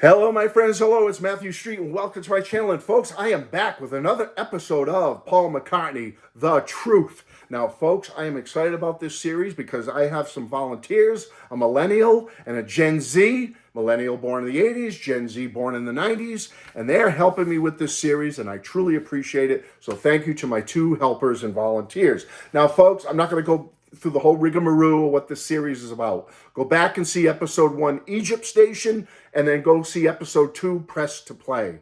Hello, my friends. Hello, it's Matthew Street, and welcome to my channel. And folks, I am back with another episode of Paul McCartney, The Truth. Now, folks, I am excited about this series because I have some volunteers, a millennial and a Gen Z, millennial born in the 80s, Gen Z born in the 90s, and they're helping me with this series, and I truly appreciate it. So thank you to my two helpers and volunteers. Now, folks, I'm not going to go through the whole rigmarole of what this series is about. Go back and see episode 1, Egypt Station, and then go see episode 2, Press to Play.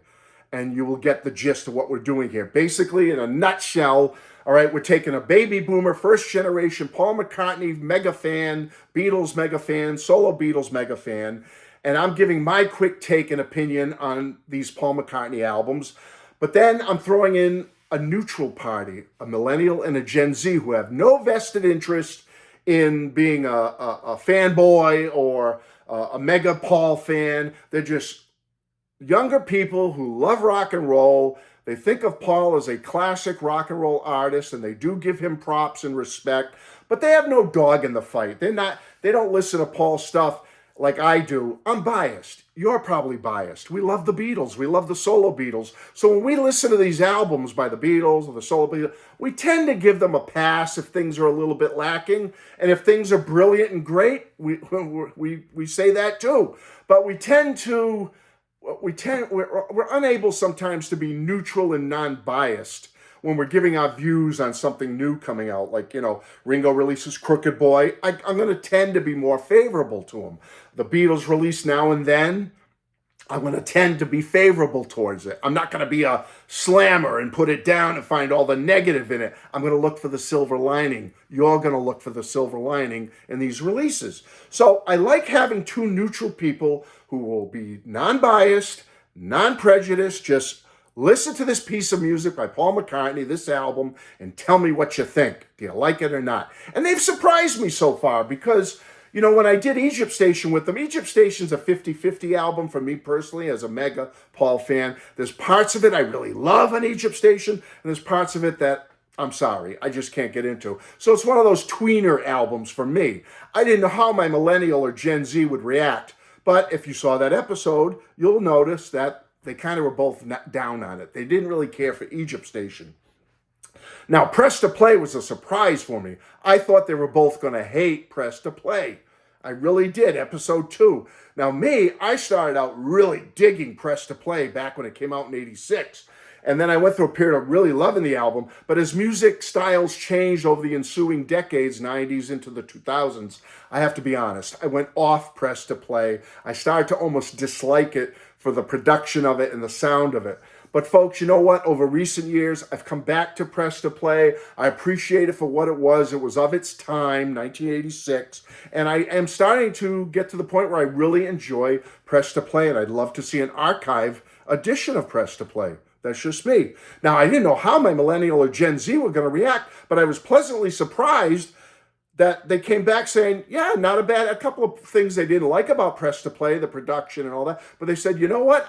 And you will get the gist of what we're doing here. Basically, in a nutshell, all right, we're taking a baby boomer, first generation Paul McCartney mega fan, Beatles mega fan, solo Beatles mega fan, and I'm giving my quick take and opinion on these Paul McCartney albums. But then I'm throwing in a neutral party, a millennial and a Gen Z who have no vested interest in being a fanboy or a mega Paul fan. They're just younger people who love rock and roll. They think of Paul as a classic rock and roll artist, and they do give him props and respect, but they have no dog in the fight. They don't listen to Paul's stuff like I do. I'm biased. You're probably biased. We love the Beatles. We love the solo Beatles. So when we listen to these albums by the Beatles or the solo Beatles, we tend to give them a pass if things are a little bit lacking. And if things are brilliant and great, we say that too. But we're unable sometimes to be neutral and non-biased when we're giving our views on something new coming out. Like, Ringo releases Crooked Boy. I'm going to tend to be more favorable to him. The Beatles release Now and Then. I'm going to tend to be favorable towards it. I'm not going to be a slammer and put it down and find all the negative in it. I'm going to look for the silver lining. You're going to look for the silver lining in these releases. So I like having two neutral people who will be non-biased, non-prejudiced, just listen to this piece of music by Paul McCartney, this album, and tell me what you think. Do you like it or not? And they've surprised me so far because, when I did Egypt Station with them, Egypt Station's a 50-50 album for me personally as a mega Paul fan. There's parts of it I really love on Egypt Station, and there's parts of it that, I'm sorry, I just can't get into. So it's one of those tweener albums for me. I didn't know how my millennial or Gen Z would react, but if you saw that episode, you'll notice that they kind of were both down on it. They didn't really care for Egypt Station. Now, Press to Play was a surprise for me. I thought they were both going to hate Press to Play. I really did, episode 2. Now, I started out really digging Press to Play back when it came out in 86. And then I went through a period of really loving the album. But as music styles changed over the ensuing decades, 90s into the 2000s, I have to be honest, I went off Press to Play. I started to almost dislike it for the production of it and the sound of it. But folks, you know what? Over recent years, I've come back to Press to Play. I appreciate it for what it was. It was of its time, 1986. And I am starting to get to the point where I really enjoy Press to Play, and I'd love to see an archive edition of Press to Play. That's just me. Now, I didn't know how my millennial or Gen Z were going to react, but I was pleasantly surprised that they came back saying, yeah, not a couple of things they didn't like about Press to Play, the production and all that, but they said, you know what?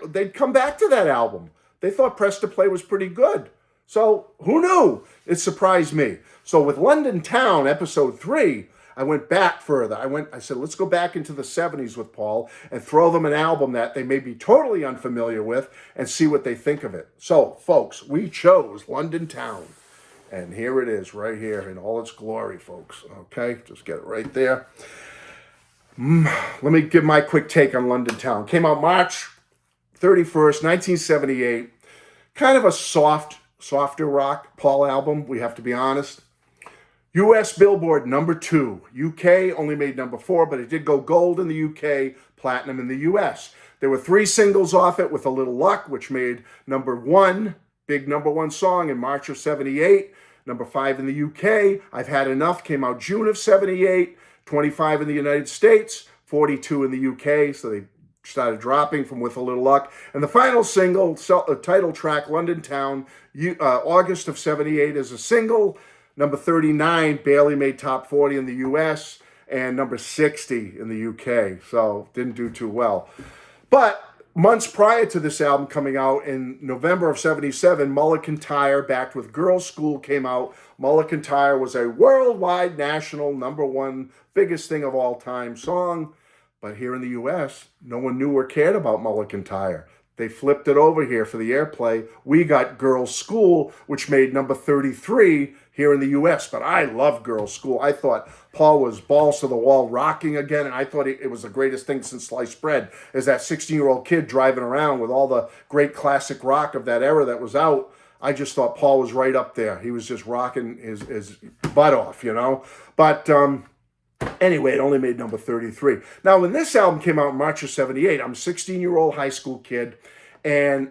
They'd come back to that album. They thought Press to Play was pretty good. So who knew? It surprised me. So with London Town, episode 3, I went back further. I said, let's go back into the 70s with Paul and throw them an album that they may be totally unfamiliar with and see what they think of it. So, folks, we chose London Town. And here it is right here in all its glory, folks. Okay, just get it right there. Let me give my quick take on London Town. Came out March 31st, 1978. Kind of a softer rock Paul album, we have to be honest. U.S. Billboard number 2. U.K. only made number 4, but it did go gold in the U.K., platinum in the U.S. There were 3 singles off it with A Little Luck, which made number 1, big number 1 song in March of 78. Number 5 in the UK, I've Had Enough, came out June of 78. 25 in the United States, 42 in the UK, so they started dropping from With a Little Luck. And the final single, title track, London Town, August of 78 as a single. Number 39 barely made top 40 in the US, and number 60 in the UK, so didn't do too well. But months prior to this album coming out, in November of 77, Mulligan Tire, backed with Girls' School, came out. Mulligan Tire was a worldwide, national, number 1, biggest thing of all time song. But here in the US, no one knew or cared about Mulligan Tire. They flipped it over here for the airplay. We got Girls School, which made number 33 here in the US. But I love Girls School. I thought Paul was balls to the wall rocking again, and I thought it was the greatest thing since sliced bread. As that 16-year-old kid driving around with all the great classic rock of that era that was out, I just thought Paul was right up there. He was just rocking his butt off, you know. But anyway, it only made number 33. Now, when this album came out in March of 78, I'm a 16-year-old high school kid, and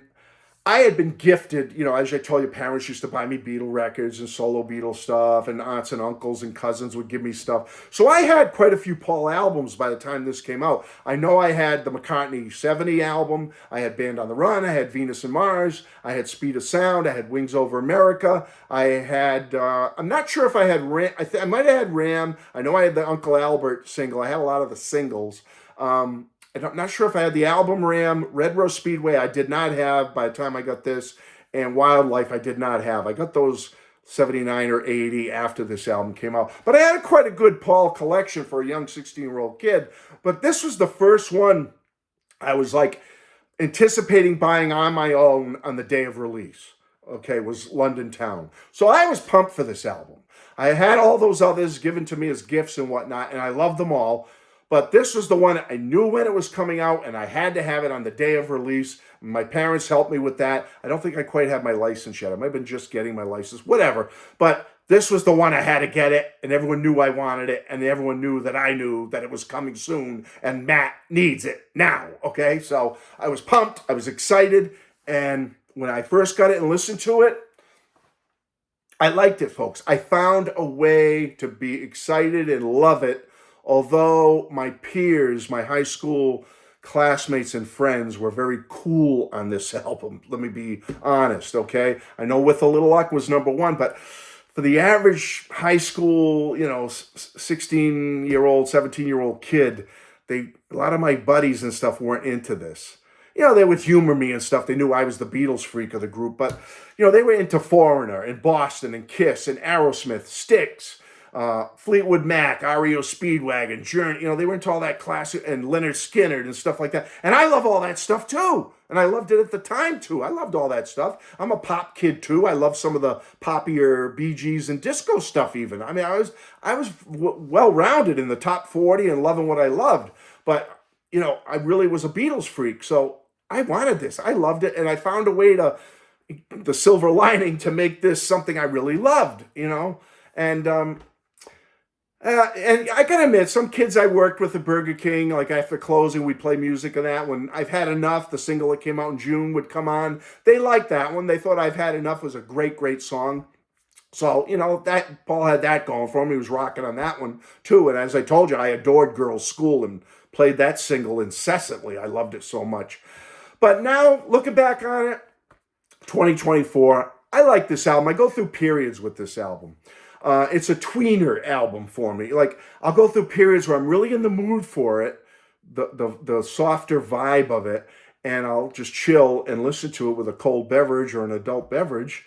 I had been gifted, you know, as I told you, parents used to buy me Beatle records and solo Beatle stuff, and aunts and uncles and cousins would give me stuff. So I had quite a few Paul albums by the time this came out. I know I had the McCartney 70 album, I had Band on the Run, I had Venus and Mars, I had Speed of Sound, I had Wings Over America, I had, I'm not sure if I had Ram, I might have had Ram, I know I had the Uncle Albert single, I had a lot of the singles. I'm not sure if I had the album Ram, Red Rose Speedway I did not have by the time I got this, and Wildlife I did not have. I got those 79 or 80 after this album came out. But I had quite a good Paul collection for a young 16-year-old kid. But this was the first one I was like anticipating buying on my own on the day of release. Okay, was London Town. So I was pumped for this album. I had all those others given to me as gifts and whatnot, and I loved them all. But this was the one I knew when it was coming out, and I had to have it on the day of release. My parents helped me with that. I don't think I quite had my license yet. I might have been just getting my license, whatever. But this was the one I had to get it, and everyone knew I wanted it, and everyone knew that I knew that it was coming soon, and Matt needs it now, okay? So I was pumped. I was excited, and when I first got it and listened to it, I liked it, folks. I found a way to be excited and love it. Although my peers, my high school classmates and friends were very cool on this album, let me be honest, okay? I know With a Little Luck was number one, but for the average high school, you know, 16-year-old, 17-year-old kid, a lot of my buddies and stuff weren't into this. You know, they would humor me and stuff. They knew I was the Beatles freak of the group, but, you know, they were into Foreigner and Boston and Kiss and Aerosmith, Styx, Fleetwood Mac, REO Speedwagon, Journey, you know, they were into all that classic, and Leonard Skinner and stuff like that. And I love all that stuff too. And I loved it at the time too. I loved all that stuff. I'm a pop kid too. I love some of the poppier Bee Gees and disco stuff even. I mean, I was well-rounded in the top 40 and loving what I loved. But, you know, I really was a Beatles freak. So I wanted this. I loved it. And I found a way the silver lining to make this something I really loved, you know. And I gotta admit, some kids I worked with at Burger King, like after closing, we'd play music and that. When I've Had Enough, the single that came out in June, would come on. They liked that one. They thought I've Had Enough was a great, great song. So, you know, that Paul had that going for him. He was rocking on that one too. And as I told you, I adored Girls School and played that single incessantly. I loved it so much. But now, looking back on it, 2024, I like this album. I go through periods with this album. It's a tweener album for me. Like, I'll go through periods where I'm really in the mood for it, the softer vibe of it, and I'll just chill and listen to it with a cold beverage or an adult beverage,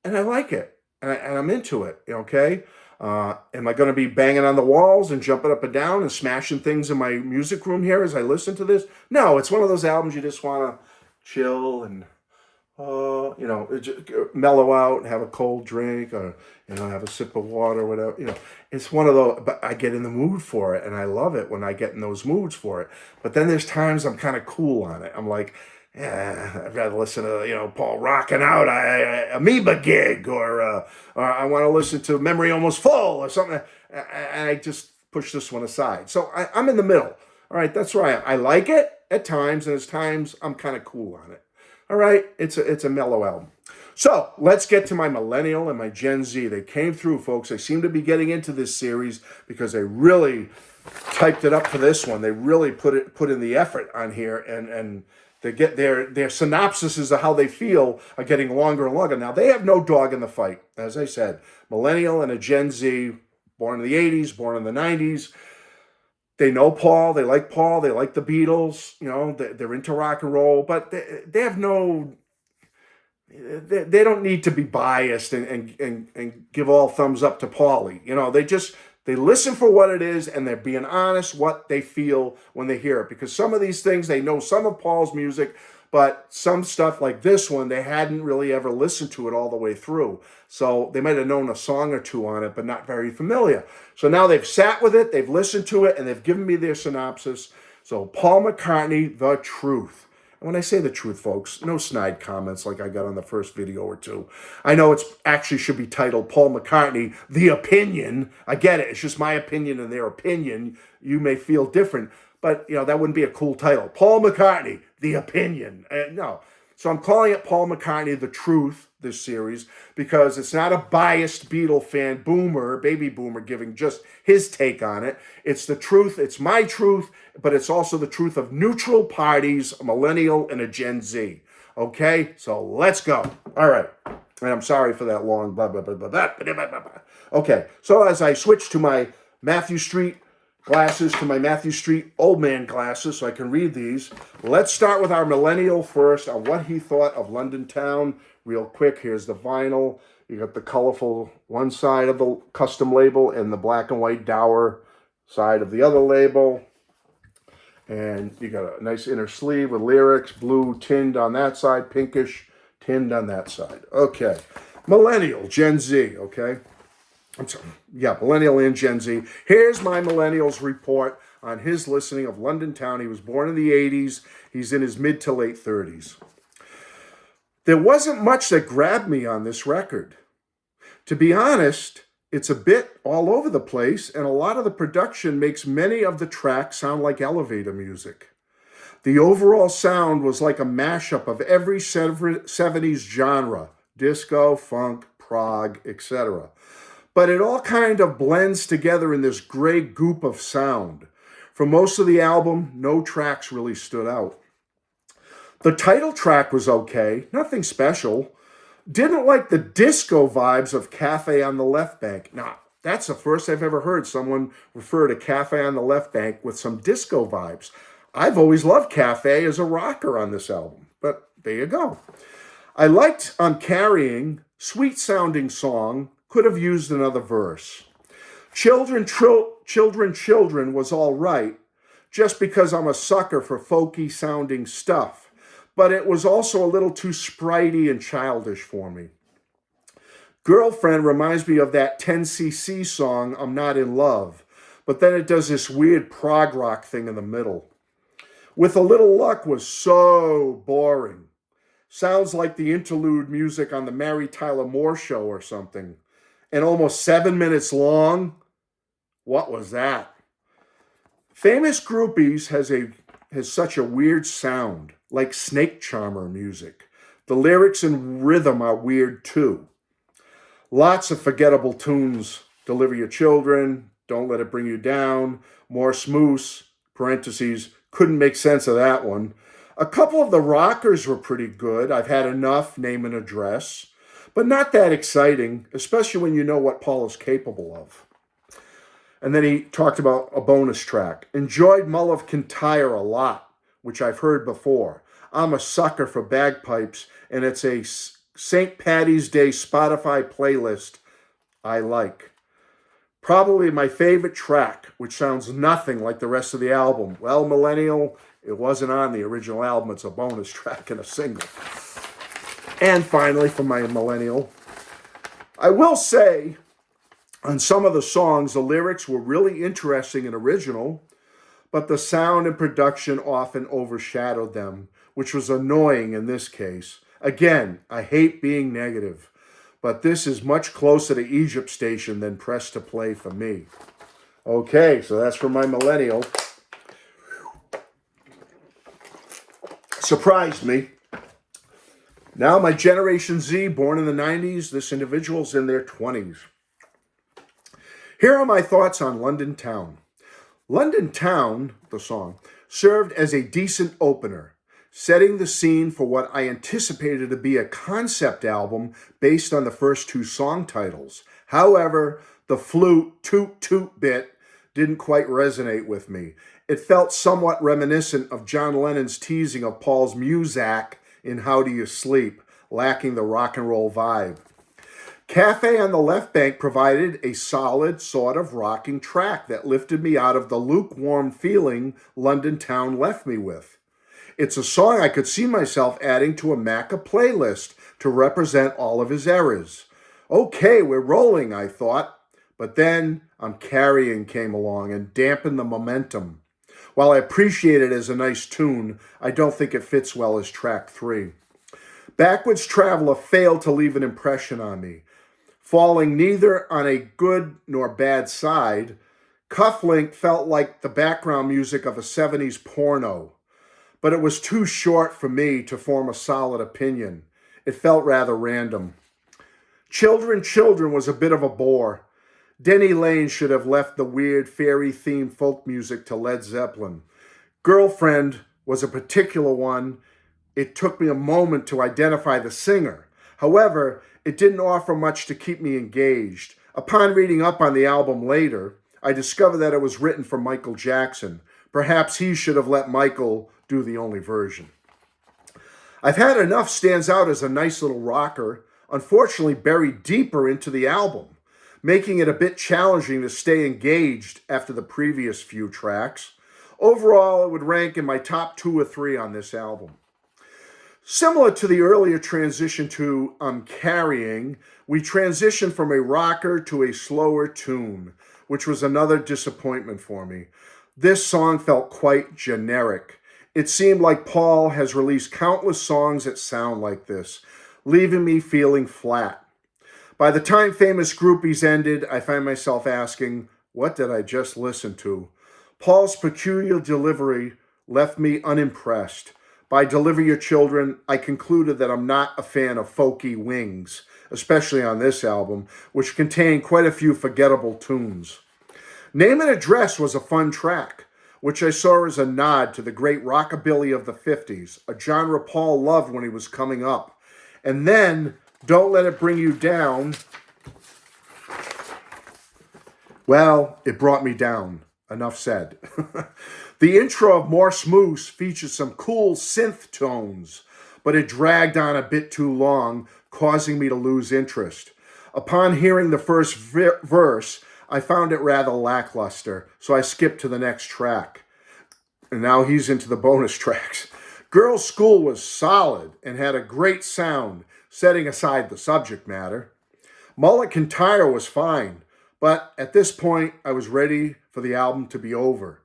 and I like it, and I'm into it, okay? Am I going to be banging on the walls and jumping up and down and smashing things in my music room here as I listen to this? No, it's one of those albums you just want to chill and you know, just mellow out and have a cold drink, or, you know, have a sip of water or whatever. You know, it's one of those, but I get in the mood for it, and I love it when I get in those moods for it. But then there's times I'm kind of cool on it. I'm like, yeah, I'd rather listen to, you know, Paul rocking out Amoeba Gig, or I want to listen to Memory Almost Full or something. And I just push this one aside. So I'm in the middle. All right, that's where I am. I like it at times, and there's times I'm kind of cool on it. All right, it's a mellow album. So let's get to my Millennial and my Gen Z. They came through, folks. They seem to be getting into this series because they really typed it up for this one. They really put in the effort on here, and they get their synopsises of how they feel are getting longer and longer. Now, they have no dog in the fight. As I said, Millennial and a Gen Z, born in the 80s, born in the 90s. They know Paul, they like the Beatles, you know, they're into rock and roll, but they have no, they don't need to be biased and give all thumbs up to Paulie. You know, They listen for what it is, and they're being honest what they feel when they hear it. Because some of these things, they know some of Paul's music, but some stuff like this one, they hadn't really ever listened to it all the way through. So they might have known a song or two on it, but not very familiar. So now they've sat with it, they've listened to it, and they've given me their synopsis. So Paul McCartney, The Truth. And when I say the truth, folks, no snide comments like I got on the first video or two. I know it's actually should be titled Paul McCartney, The Opinion. I get it. It's just my opinion and their opinion. You may feel different, but that wouldn't be a cool title. Paul McCartney, The Opinion. No. So I'm calling it Paul McCartney, The Truth, this series, because it's not a biased Beatle fan baby boomer giving just his take on it. It's the truth. It's my truth, but it's also the truth of neutral parties, a millennial and a Gen Z. Okay, so let's go. All right. And I'm sorry for that long blah, blah, blah, blah, blah, blah, blah, blah. Okay, so as I switch to my Matthew Street glasses, to my Matthew Street old man glasses so I can read these, let's start with our millennial first on what he thought of London Town. Real quick, here's the vinyl. You got the colorful one side of the custom label and the black and white dour side of the other label. And you got a nice inner sleeve with lyrics, blue tinned on that side, pinkish tinned on that side. Okay, millennial, Gen Z, okay? Millennial and Gen Z. Here's my millennial's report on his listening of London Town. He was born in the 80s. He's in his mid to late 30s. There wasn't much that grabbed me on this record. To be honest, it's a bit all over the place, and a lot of the production makes many of the tracks sound like elevator music. The overall sound was like a mashup of every 70s genre, disco, funk, prog, etc. But it all kind of blends together in this gray goop of sound. For most of the album, no tracks really stood out. The title track was okay, nothing special. Didn't like the disco vibes of Cafe on the Left Bank. Now, that's the first I've ever heard someone refer to Cafe on the Left Bank with some disco vibes. I've always loved Cafe as a rocker on this album, but there you go. I liked I'm Carrying, sweet-sounding song, could have used another verse. Children was all right, just because I'm a sucker for folky-sounding stuff. But it was also a little too spritey and childish for me. Girlfriend reminds me of that 10cc song, I'm Not in Love, but then it does this weird prog rock thing in the middle. With a Little Luck was so boring. Sounds like the interlude music on the Mary Tyler Moore Show or something. And almost 7 minutes long. What was that? Famous Groupies has such a weird sound, like snake charmer music. The lyrics and rhythm are weird too. Lots of forgettable tunes. Deliver Your Children, Don't Let It Bring You Down, More Smoose, parentheses, couldn't make sense of that one. A couple of the rockers were pretty good. I've Had Enough, Name and Address, but not that exciting, especially when you know what Paul is capable of. And then he talked about a bonus track. Enjoyed Mull of Kintyre a lot, which I've heard before. I'm a sucker for bagpipes, and it's a St. Paddy's Day Spotify playlist I like. Probably my favorite track, which sounds nothing like the rest of the album. Well, Millennial, it wasn't on the original album. It's a bonus track and a single. And finally, for my Millennial, I will say, on some of the songs, the lyrics were really interesting and original, but the sound and production often overshadowed them, which was annoying in this case. Again, I hate being negative, but this is much closer to Egypt Station than Press to Play for me. Okay, so that's for my Millennial. Surprised me. Now my Generation Z, born in the 90s, this individual's in their 20s. Here are my thoughts on London Town. London Town, the song, served as a decent opener, setting the scene for what I anticipated to be a concept album based on the first two song titles. However, the flute toot toot bit didn't quite resonate with me. It felt somewhat reminiscent of John Lennon's teasing of Paul's Muzak in How Do You Sleep, lacking the rock and roll vibe. Cafe on the Left Bank provided a solid, sort of rocking track that lifted me out of the lukewarm feeling London Town left me with. It's a song I could see myself adding to a Macca playlist to represent all of his eras. Okay, we're rolling, I thought. But then I'm Carrying came along and dampened the momentum. While I appreciate it as a nice tune, I don't think it fits well as track 3. Backwards Traveler failed to leave an impression on me. Falling neither on a good nor bad side, Cufflink felt like the background music of a 70s porno, but it was too short for me to form a solid opinion. It felt rather random. Children, Children was a bit of a bore. Denny Lane should have left the weird fairy-themed folk music to Led Zeppelin. Girlfriend was a particular one. It took me a moment to identify the singer. However, it didn't offer much to keep me engaged. Upon reading up on the album later, I discovered that it was written for Michael Jackson. Perhaps he should have let Michael do the only version. I've Had Enough stands out as a nice little rocker, unfortunately buried deeper into the album, making it a bit challenging to stay engaged after the previous few tracks. Overall, it would rank in my top 2 or 3 on this album. Similar to the earlier transition to I'm Carrying, we transitioned from a rocker to a slower tune, which was another disappointment for me. This song felt quite generic. It seemed like Paul has released countless songs that sound like this, leaving me feeling flat. By the time Famous Groupies ended, I found myself asking, what did I just listen to? Paul's peculiar delivery left me unimpressed. By Deliver Your Children, I concluded that I'm not a fan of folky wings, especially on this album, which contained quite a few forgettable tunes. Name and Address was a fun track, which I saw as a nod to the great rockabilly of the 50s, a genre Paul loved when he was coming up. And then, Don't Let It Bring You Down, well, it brought me down. Enough said. The intro of Morse Moose features some cool synth tones, but it dragged on a bit too long, causing me to lose interest. Upon hearing the first verse, I found it rather lackluster, so I skipped to the next track. And now he's into the bonus tracks. Girls' School was solid and had a great sound, setting aside the subject matter. Mullet Kintyre was fine, but at this point, I was ready for the album to be over.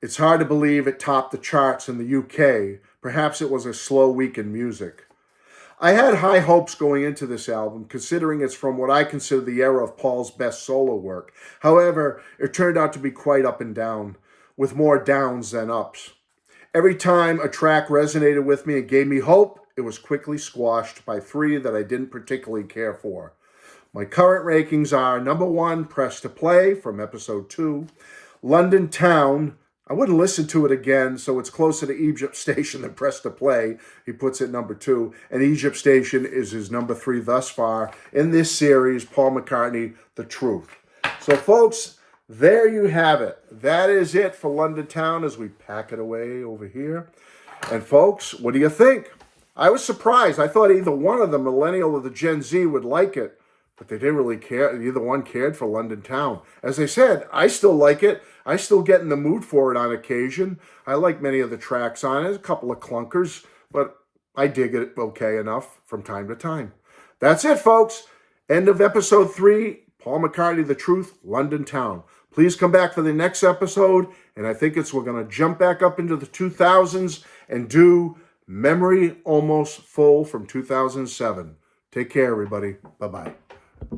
It's hard to believe it topped the charts in the UK. Perhaps it was a slow week in music. I had high hopes going into this album, considering it's from what I consider the era of Paul's best solo work. However, it turned out to be quite up and down, with more downs than ups. Every time a track resonated with me and gave me hope, it was quickly squashed by 3 that I didn't particularly care for. My current rankings are number 1, Press to Play from episode 2, London Town. I wouldn't listen to it again, so it's closer to Egypt Station than Press to Play. He puts it number 2, and Egypt Station is his number 3 thus far in this series, Paul McCartney, The Truth. So folks, there you have it. That is it for London Town as we pack it away over here. And folks, what do you think? I was surprised. I thought either one of the Millennial or the Gen Z would like it, but they didn't really care. Neither one cared for London Town. As I said, I still like it. I still get in the mood for it on occasion. I like many of the tracks on it, a couple of clunkers, but I dig it okay enough from time to time. That's it, folks. End of episode 3, Paul McCartney, The Truth, London Town. Please come back for the next episode, and I think we're going to jump back up into the 2000s and do Memory Almost Full from 2007. Take care, everybody. Bye-bye.